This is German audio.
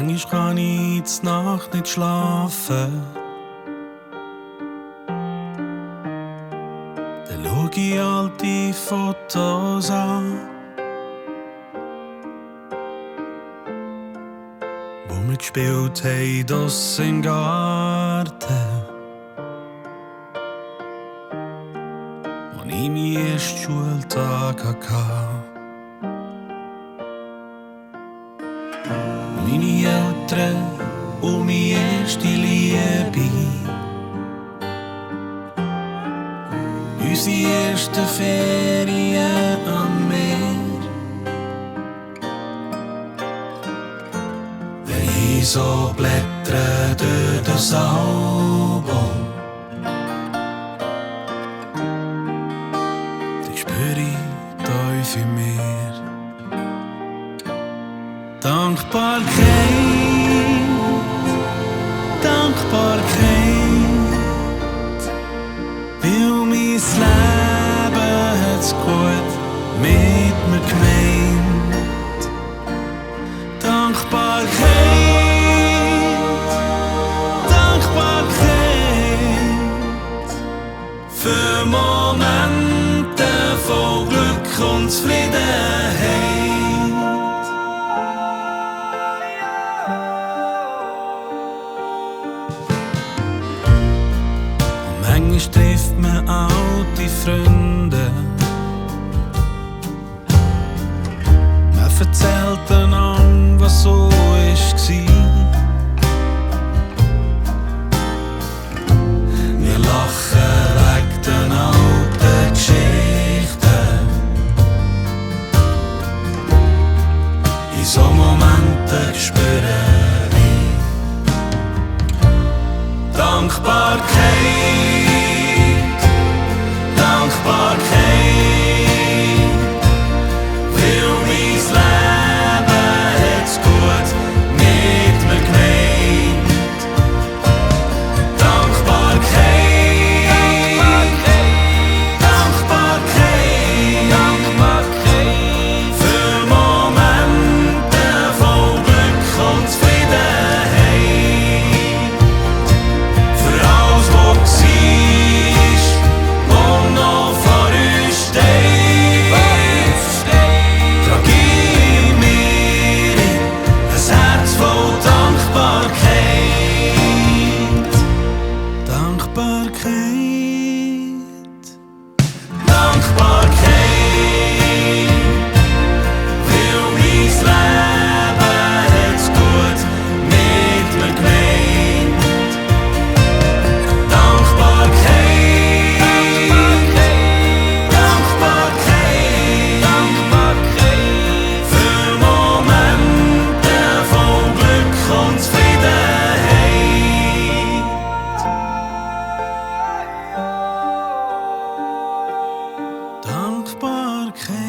Manchmal kann ich zur Nacht nicht schlafen. Dann schau ich alte Fotos an, wo wir gespielt haben draussen im Garten. Als ich meinen ersten Schultag hatte. Meine Eltern und meine erste Liebe, unsere ersten Ferien am Meer. Wenn ich so blättere durch das Album, dann spüre ich tief in mir Dankbarkeit, Dankbarkeit, weil mein Leben hat's gut mit mir gemeint. Dankbarkeit, Dankbarkeit für Momente von Glück und Zufriedenheit. Manchmal trifft man alte Freunde. Man erzählt einander, was so war. Wir lachen wegen den alten Geschichten. In so Momenten spüre ich Dankbarkeit. Dankbarkeit.